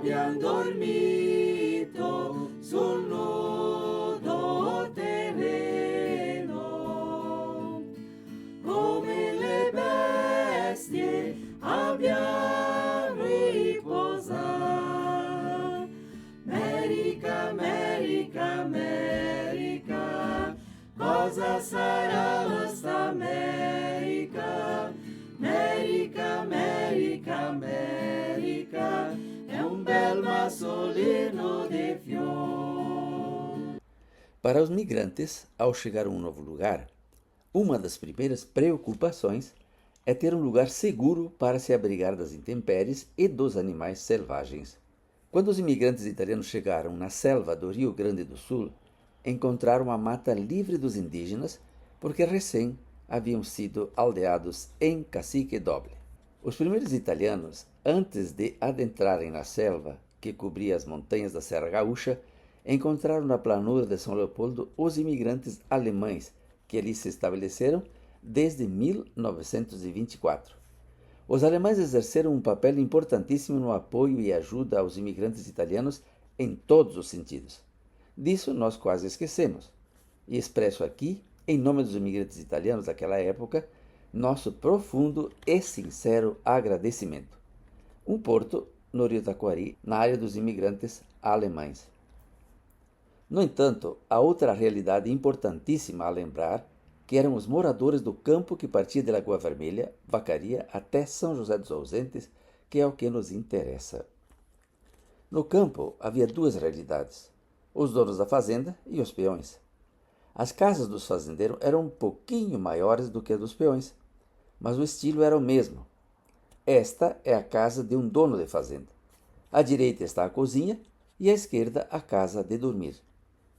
abbiamo dormito sul nudo terreno, come le bestie abbiamo riposato. America, America, America, cosa sarà questa America? America, America, America, é bel massolino de fior. Para os migrantes, ao chegar a um novo lugar, uma das primeiras preocupações é ter um lugar seguro para se abrigar das intempéries e dos animais selvagens. Quando os imigrantes italianos chegaram na selva do Rio Grande do Sul, encontraram a mata livre dos indígenas, porque recém haviam sido aldeados em Cacique Doble. Os primeiros italianos, antes de adentrarem na selva que cobria as montanhas da Serra Gaúcha, encontraram na planura de São Leopoldo os imigrantes alemães que ali se estabeleceram desde 1924. Os alemães exerceram um papel importantíssimo no apoio e ajuda aos imigrantes italianos em todos os sentidos. Disso nós quase esquecemos. E expresso aqui, em nome dos imigrantes italianos daquela época, nosso profundo e sincero agradecimento. Um porto no Rio Taquari, na área dos imigrantes alemães. No entanto, há outra realidade importantíssima a lembrar, que eram os moradores do campo que partia de Lagoa Vermelha, Vacaria, até São José dos Ausentes, que é o que nos interessa. No campo havia duas realidades, os donos da fazenda e os peões. As casas dos fazendeiros eram um pouquinho maiores do que as dos peões, mas o estilo era o mesmo. Esta é a casa de um dono de fazenda. À direita está a cozinha e à esquerda a casa de dormir.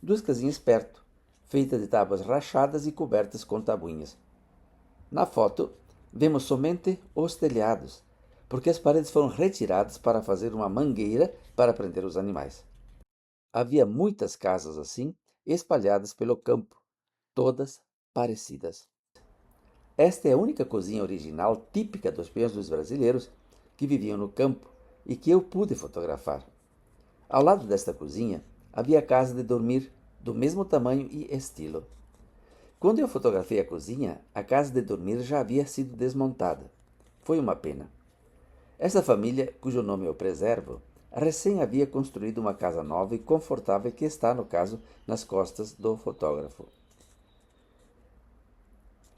Duas casinhas perto, feitas de tábuas rachadas e cobertas com tabuinhas. Na foto, vemos somente os telhados, porque as paredes foram retiradas para fazer uma mangueira para prender os animais. Havia muitas casas assim, espalhadas pelo campo, todas parecidas. Esta é a única cozinha original típica dos peões brasileiros que viviam no campo e que eu pude fotografar. Ao lado desta cozinha havia a casa de dormir, do mesmo tamanho e estilo. Quando eu fotografei a cozinha, a casa de dormir já havia sido desmontada. Foi uma pena. Essa família, cujo nome eu preservo, recém havia construído uma casa nova e confortável que está, no caso, nas costas do fotógrafo.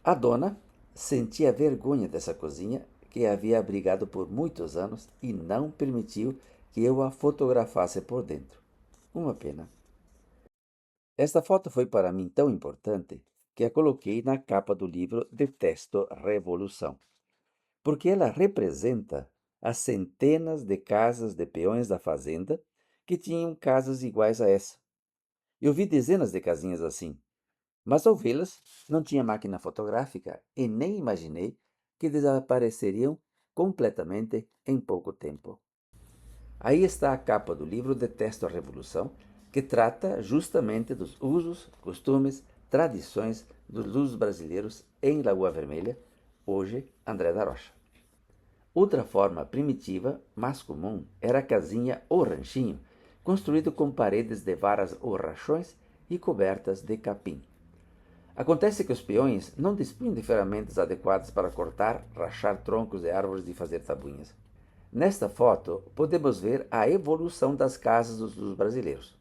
A dona sentia vergonha dessa cozinha que havia abrigado por muitos anos e não permitiu que eu a fotografasse por dentro. Uma pena. Esta foto foi para mim tão importante que a coloquei na capa do livro Detesto Revolução, porque ela representa as centenas de casas de peões da fazenda que tinham casas iguais a essa. Eu vi dezenas de casinhas assim, mas ao vê-las não tinha máquina fotográfica e nem imaginei que desapareceriam completamente em pouco tempo. Aí está a capa do livro Detesto a Revolução, que trata justamente dos usos, costumes, tradições dos brasileiros em Lagoa Vermelha, hoje André da Rocha. Outra forma primitiva, mas comum, era a casinha ou ranchinho, construído com paredes de varas ou rachões e cobertas de capim. Acontece que os peões não dispunham de ferramentas adequadas para cortar, rachar troncos de árvores e fazer tabuinhas. Nesta foto, podemos ver a evolução das casas dos brasileiros.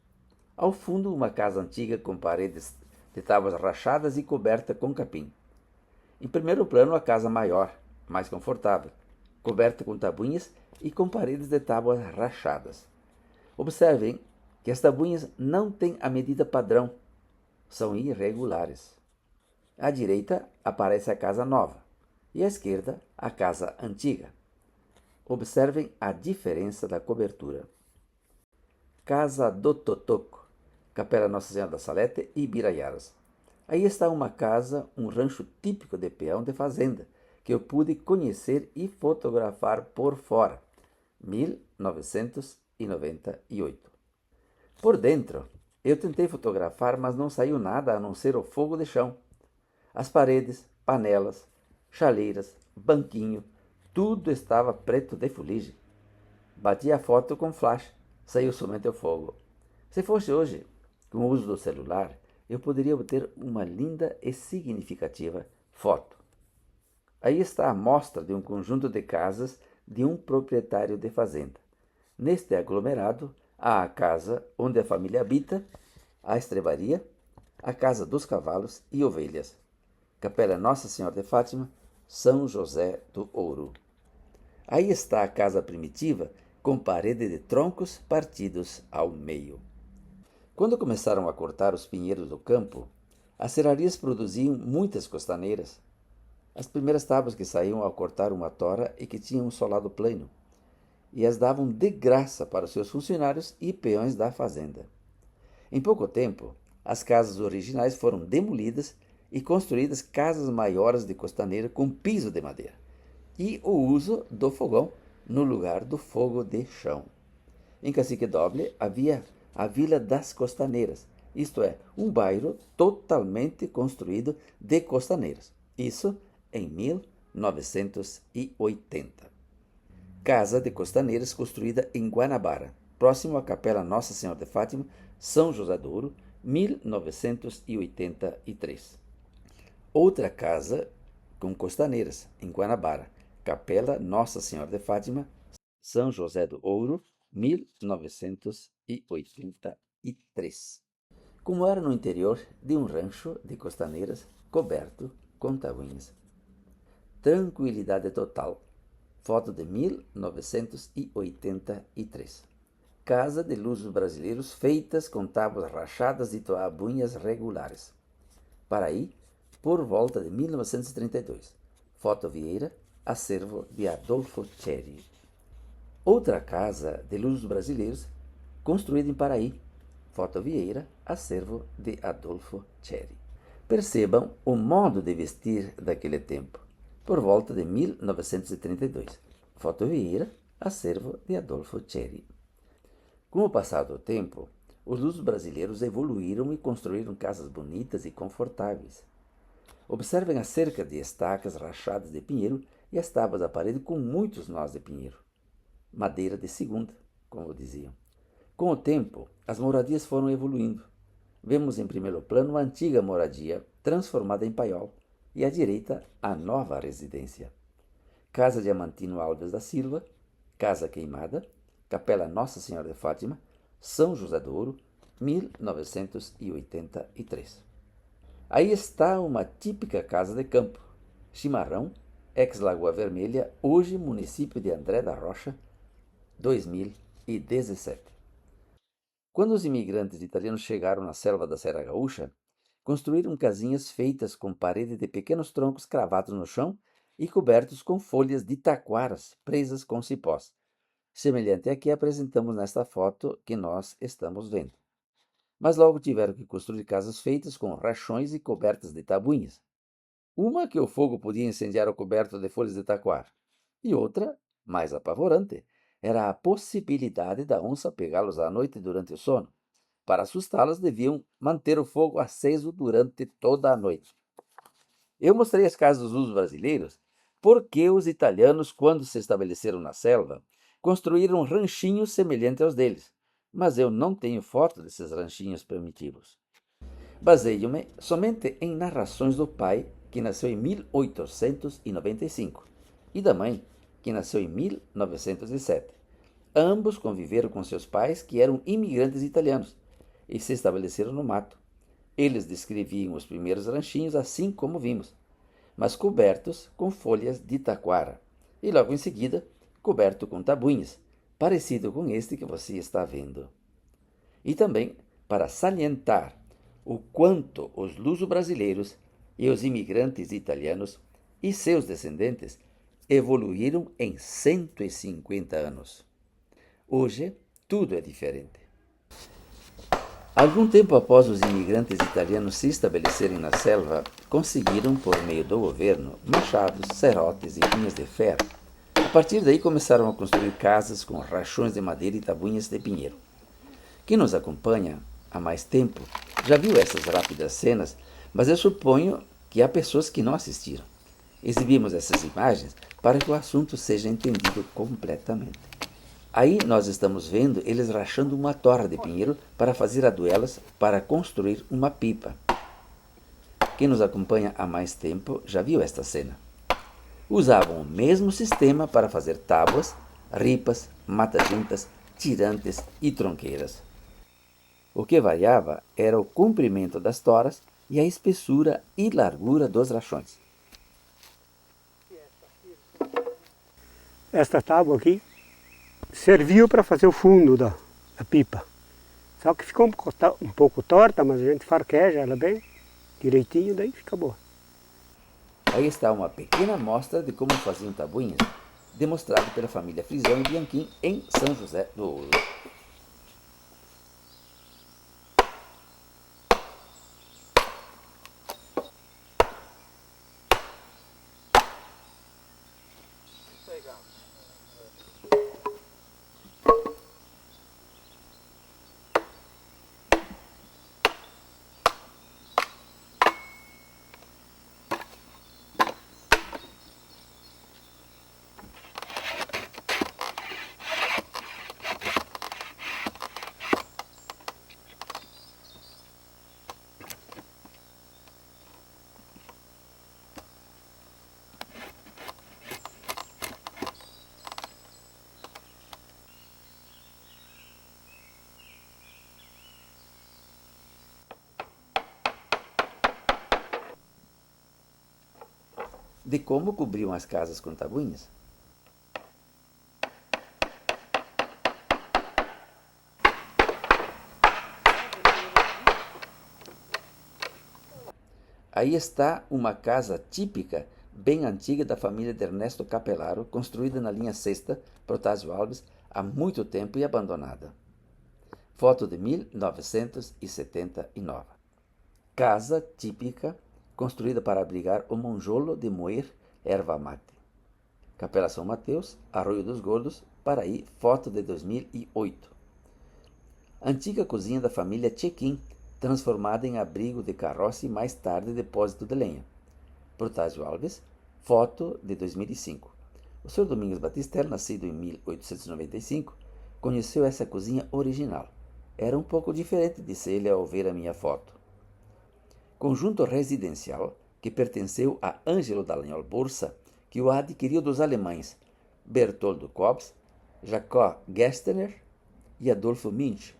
Ao fundo, uma casa antiga com paredes de tábuas rachadas e coberta com capim. Em primeiro plano, a casa maior, mais confortável, coberta com tabuinhas e com paredes de tábuas rachadas. Observem que as tabuinhas não têm a medida padrão, são irregulares. À direita aparece a casa nova e à esquerda a casa antiga. Observem a diferença da cobertura. Casa do Totoco, Capela Nossa Senhora da Salete e Ibiraiaras. Aí está uma casa, um rancho típico de peão de fazenda, que eu pude conhecer e fotografar por fora, 1998. Por dentro, eu tentei fotografar, mas não saiu nada a não ser o fogo de chão. As paredes, panelas, chaleiras, banquinho, tudo estava preto de fuligem. Bati a foto com flash saiu somente o fogo. Se fosse hoje, com o uso do celular, eu poderia obter uma linda e significativa foto. Aí está a mostra de um conjunto de casas de um proprietário de fazenda. Neste aglomerado, há a casa onde a família habita, a estrebaria, a casa dos cavalos e ovelhas. Capela Nossa Senhora de Fátima, São José do Ouro. Aí está a casa primitiva, com parede de troncos partidos ao meio. Quando começaram a cortar os pinheiros do campo, as serrarias produziam muitas costaneiras. As primeiras tábuas que saíam ao cortar uma tora e que tinham um solado plano, e as davam de graça para os seus funcionários e peões da fazenda. Em pouco tempo, as casas originais foram demolidas e construídas casas maiores de costaneira com piso de madeira, e o uso do fogão no lugar do fogo de chão. Em Cacique Doble havia a Vila das Costaneiras, isto é, um bairro totalmente construído de costaneiras. Isso em 1980. Casa de Costaneiras construída em Guanabara, próximo à Capela Nossa Senhora de Fátima, São José do Ouro, 1983. Outra casa com costaneiras, em Guanabara, Capela Nossa Senhora de Fátima, São José do Ouro, 1983. Como era no interior de um rancho de costaneiras coberto com tabuinhas. Tranquilidade total. Foto de 1983. Casa de lusos brasileiros feitas com tábuas rachadas de tabuinhas regulares. Paraí, por volta de 1932. Foto Vieira, acervo de Adolfo Cherry. Outra casa de lusos brasileiros, construída em Paraí. Foto Vieira, acervo de Adolfo Cherry. Percebam o modo de vestir daquele tempo, por volta de 1932. Foto Vieira, acervo de Adolfo Cherry. Com o passar do tempo, os lusos brasileiros evoluíram e construíram casas bonitas e confortáveis. Observem a cerca de estacas rachadas de pinheiro e as tábuas da parede com muitos nós de pinheiro. Madeira de segunda, como diziam. Com o tempo, as moradias foram evoluindo. Vemos em primeiro plano a antiga moradia, transformada em paiol, e à direita, a nova residência. Casa Diamantino Alves da Silva, Casa Queimada, Capela Nossa Senhora de Fátima, São José do Ouro, 1983. Aí está uma típica casa de campo, Chimarrão, ex-Lagoa Vermelha, hoje município de André da Rocha, 2017. Quando os imigrantes italianos chegaram na selva da Serra Gaúcha, construíram casinhas feitas com parede de pequenos troncos cravados no chão e cobertos com folhas de taquaras presas com cipós, semelhante à que apresentamos nesta foto que nós estamos vendo. Mas logo tiveram que construir casas feitas com rachões e cobertas de tabuinhas. Uma que o fogo podia incendiar o coberto de folhas de taquara, e outra, mais apavorante, era a possibilidade da onça pegá-los à noite durante o sono. Para assustá-las, deviam manter o fogo aceso durante toda a noite. Eu mostrei as casas dos usos brasileiros porque os italianos, quando se estabeleceram na selva, construíram ranchinhos semelhantes aos deles, mas eu não tenho foto desses ranchinhos primitivos. Baseio-me somente em narrações do pai, que nasceu em 1895, e da mãe, que nasceu em 1907. Ambos conviveram com seus pais, que eram imigrantes italianos, e se estabeleceram no mato. Eles descreviam os primeiros ranchinhos assim como vimos, mas cobertos com folhas de taquara, e logo em seguida coberto com tabuinhas, parecido com este que você está vendo. E também para salientar o quanto os luso-brasileiros e os imigrantes italianos e seus descendentes evoluíram em 150 anos. Hoje, tudo é diferente. Algum tempo após os imigrantes italianos se estabelecerem na selva, conseguiram, por meio do governo, machados, serrotes e linhas de ferro. A partir daí começaram a construir casas com rachões de madeira e tabuinhas de pinheiro. Quem nos acompanha há mais tempo já viu essas rápidas cenas, mas eu suponho que há pessoas que não assistiram. Exibimos essas imagens para que o assunto seja entendido completamente. Aí nós estamos vendo eles rachando uma torra de pinheiro para fazer aduelas para construir uma pipa. Quem nos acompanha há mais tempo já viu esta cena. Usavam o mesmo sistema para fazer tábuas, ripas, mata-juntas, tirantes e tronqueiras. O que variava era o comprimento das toras e a espessura e largura dos rachões. Esta tábua aqui serviu para fazer o fundo da pipa. Só que ficou um pouco torta, mas a gente farqueja ela bem direitinho, daí fica boa. Aí está uma pequena amostra de como faziam tabuinhas, demonstrado pela família Frisão e Bianchim em São José do Ouro. De como cobriam as casas com tabuinhas. Aí está uma casa típica, bem antiga da família de Ernesto Capelaro, construída na linha Sexta, Protásio Alves, há muito tempo e abandonada. Foto de 1979. Casa típica, construída para abrigar o monjolo de moer erva mate. Capela São Mateus, Arroio dos Gordos, Paraí, foto de 2008. Antiga cozinha da família Tchequim, transformada em abrigo de carroça e mais tarde depósito de lenha. Protásio Alves, foto de 2005. O Sr. Domingos Batistel, nascido em 1895, conheceu essa cozinha original. Era um pouco diferente, disse ele ao ver a minha foto. Conjunto residencial que pertenceu a Ângelo Dallagnol Borsa, que o adquiriu dos alemães Bertoldo Kops, Jacob Gerstner e Adolfo Minch.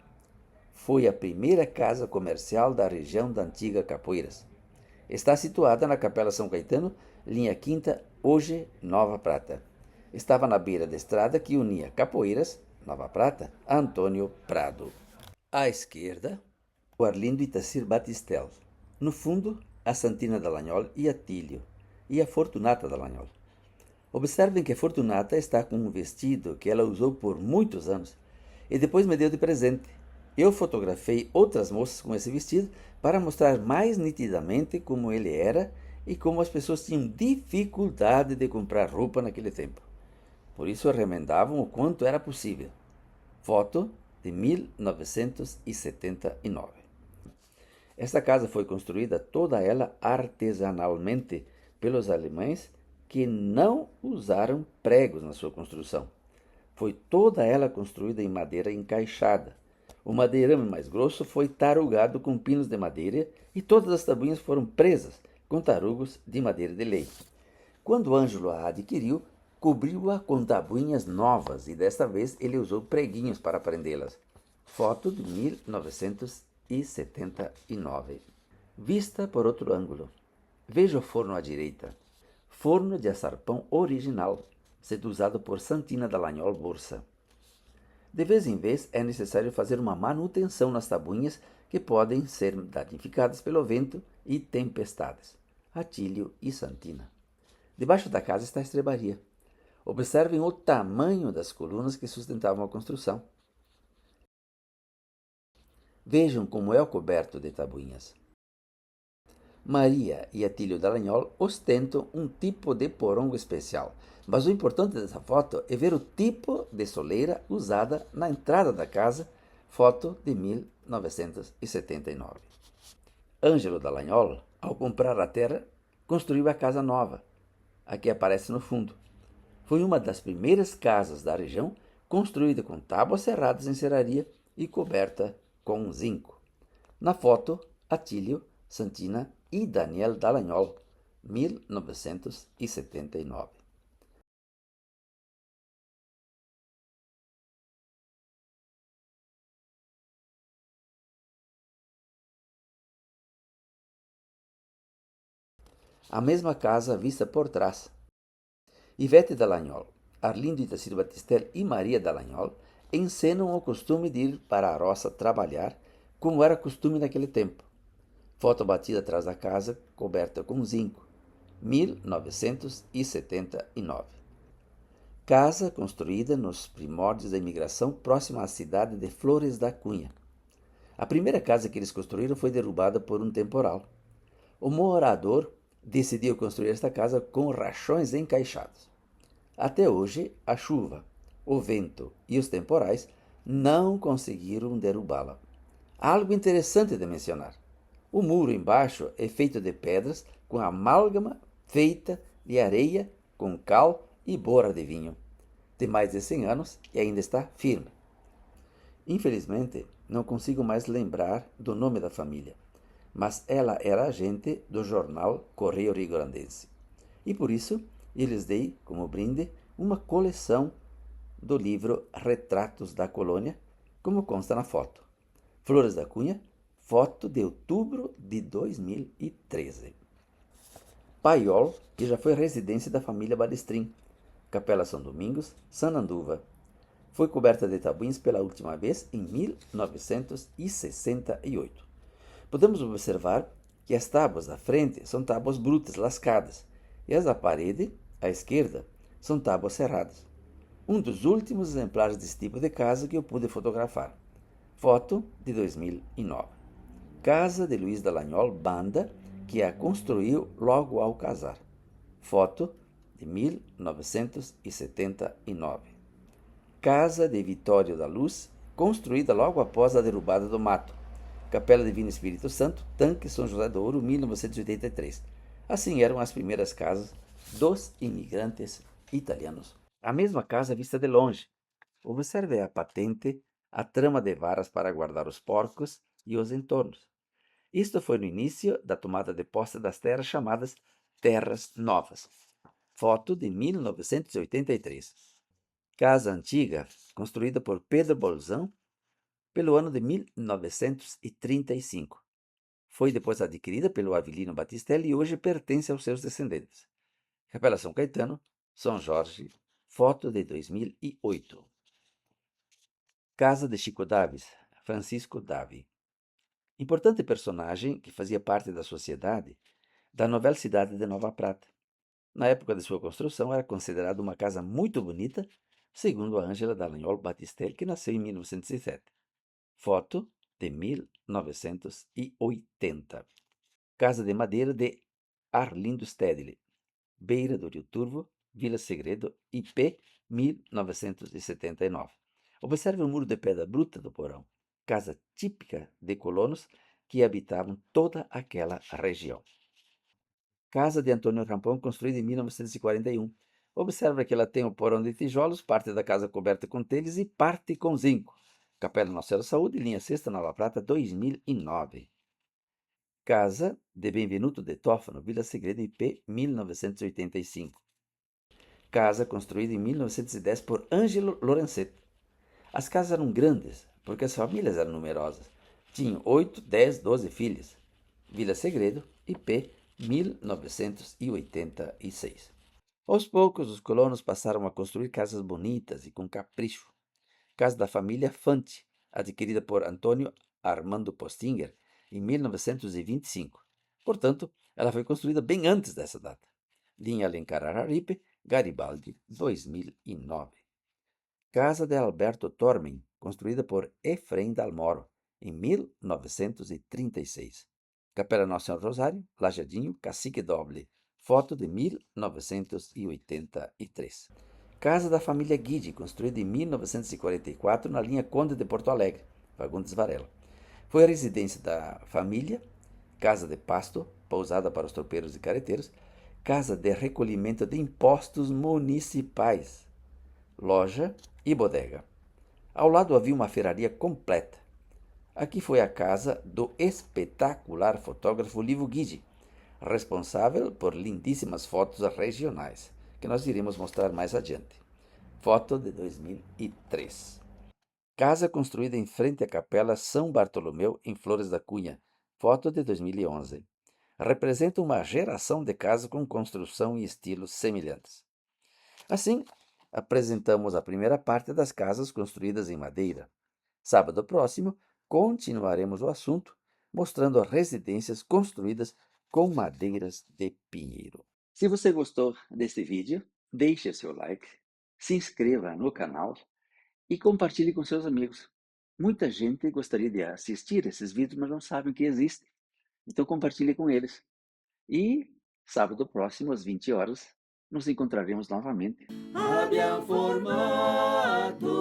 Foi a primeira casa comercial da região da antiga Capoeiras. Está situada na Capela São Caetano, linha Quinta, hoje Nova Prata. Estava na beira da estrada que unia Capoeiras, Nova Prata, a Antônio Prado. À esquerda, o Arlindo Itacir Batistel. No fundo, a Santina Dallagnol e Atílio, e a Fortunata Dallagnol. Observem que Fortunata está com um vestido que ela usou por muitos anos e depois me deu de presente. Eu fotografei outras moças com esse vestido para mostrar mais nitidamente como ele era e como as pessoas tinham dificuldade de comprar roupa naquele tempo. Por isso remendavam o quanto era possível. Foto de 1979. Esta casa foi construída toda ela artesanalmente pelos alemães que não usaram pregos na sua construção. Foi toda ela construída em madeira encaixada. O madeirame mais grosso foi tarugado com pinos de madeira e todas as tabuinhas foram presas com tarugos de madeira de lei. Quando Ângelo a adquiriu, cobriu-a com tabuinhas novas e desta vez ele usou preguinhos para prendê-las. Foto de 1979. Vista por outro ângulo. Veja o forno à direita. Forno de açarpão original, sendo usado por Santina Dallagnol Borsa. De vez em vez é necessário fazer uma manutenção nas tabuinhas que podem ser danificadas pelo vento e tempestades. Atílio e Santina. Debaixo da casa está a estrebaria. Observem o tamanho das colunas que sustentavam a construção. Vejam como é o coberto de tabuinhas. Maria e Atílio Dallagnol ostentam um tipo de porongo especial, mas o importante dessa foto é ver o tipo de soleira usada na entrada da casa, foto de 1979. Ângelo Dallagnol, ao comprar a terra, construiu a casa nova, a que aparece no fundo. Foi uma das primeiras casas da região construída com tábuas serradas em serraria e coberta com zinco. Na foto, Atílio, Santina e Daniel Dallagnol, 1979. A mesma casa vista por trás. Ivete Dallagnol, Arlindo Itacílio Batistel e Maria Dallagnol encenam o costume de ir para a roça trabalhar, como era costume naquele tempo. Foto batida atrás da casa, coberta com zinco, 1979. Casa construída nos primórdios da imigração próxima à cidade de Flores da Cunha. A primeira casa que eles construíram foi derrubada por um temporal. O morador decidiu construir esta casa com rachões encaixados. Até hoje, a chuva, o vento e os temporais não conseguiram derrubá-la. Algo interessante de mencionar: o muro embaixo é feito de pedras com amálgama feita de areia com cal e bora de vinho. Tem mais de 100 anos e ainda está firme. Infelizmente, não consigo mais lembrar do nome da família, mas ela era agente do jornal Correio Rio-Grandense. E por isso, eu lhes dei como brinde uma coleção do livro Retratos da Colônia, como consta na foto. Flores da Cunha, foto de outubro de 2013. Paiol, que já foi residência da família Balestrin. Capela São Domingos, Sananduva. Foi coberta de tabuins pela última vez em 1968. Podemos observar que as tábuas da frente são tábuas brutas, lascadas, e as da parede, à esquerda, são tábuas serradas. Um dos últimos exemplares desse tipo de casa que eu pude fotografar. Foto de 2009. Casa de Luiz Dallagnol Banda, que a construiu logo ao casar. Foto de 1979. Casa de Vitório da Luz, construída logo após a derrubada do mato. Capela Divino Espírito Santo, Tanque São José do Ouro, 1983. Assim eram as primeiras casas dos imigrantes italianos. A mesma casa vista de longe. Observe a patente, a trama de varas para guardar os porcos e os entornos. Isto foi no início da tomada de posse das terras chamadas Terras Novas. Foto de 1983. Casa antiga, construída por Pedro Bolzão pelo ano de 1935. Foi depois adquirida pelo Avelino Batistelli e hoje pertence aos seus descendentes. Capela São Caetano, São Jorge, foto de 2008. Casa de Chico Davis, Francisco Davi. Importante personagem que fazia parte da sociedade da novela cidade de Nova Prata. Na época de sua construção, era considerada uma casa muito bonita, segundo a Ângela Dallagnol Batistelli, que nasceu em 1907. Foto de 1980. Casa de madeira de Arlindo Stedley, Beira do Rio Turvo, Vila Segredo, IP 1979. Observe o muro de pedra bruta do porão, casa típica de colonos que habitavam toda aquela região. Casa de Antônio Rampão, construída em 1941. Observe que ela tem o porão de tijolos, parte da casa coberta com telhas e parte com zinco. Capela Nossa Senhora da Saúde, linha Sexta, Nova Prata, 2009. Casa de Benvenuto de Tófano, Vila Segredo, IP 1985. Casa construída em 1910 por Ângelo Lorenzetto. As casas eram grandes, porque as famílias eram numerosas. Tinham 8, 10, 12 filhos. Vila Segredo, IP 1986. Aos poucos, os colonos passaram a construir casas bonitas e com capricho. Casa da família Fante, adquirida por Antônio Armando Postinger em 1925. Portanto, ela foi construída bem antes dessa data. Linha Alencar Araripe, Garibaldi, 2009. Casa de Alberto Tormen, construída por Efrem Dalmoro, em 1936. Capela Nossa Senhora do Rosário, Lajadinho, Cacique Doble, foto de 1983. Casa da família Guide, construída em 1944 na linha Conde de Porto Alegre, Fagundes Varela. Foi a residência da família, casa de pasto, pousada para os tropeiros e careteiros, casa de recolhimento de impostos municipais. loja e bodega. Ao lado havia uma ferraria completa. Aqui foi a casa do espetacular fotógrafo Livo Guidi, responsável por lindíssimas fotos regionais, que nós iremos mostrar mais adiante. Foto de 2003. Casa construída em frente à Capela São Bartolomeu, em Flores da Cunha. Foto de 2011. Representa uma geração de casas com construção e estilos semelhantes. Assim, apresentamos a primeira parte das casas construídas em madeira. Sábado próximo, continuaremos o assunto, mostrando as residências construídas com madeiras de pinheiro. Se você gostou deste vídeo, deixe seu like, se inscreva no canal e compartilhe com seus amigos. Muita gente gostaria de assistir esses vídeos, mas não sabem que existem. Então compartilhe com eles. E sábado próximo, às 20 horas, nos encontraremos novamente. Abbiamo formato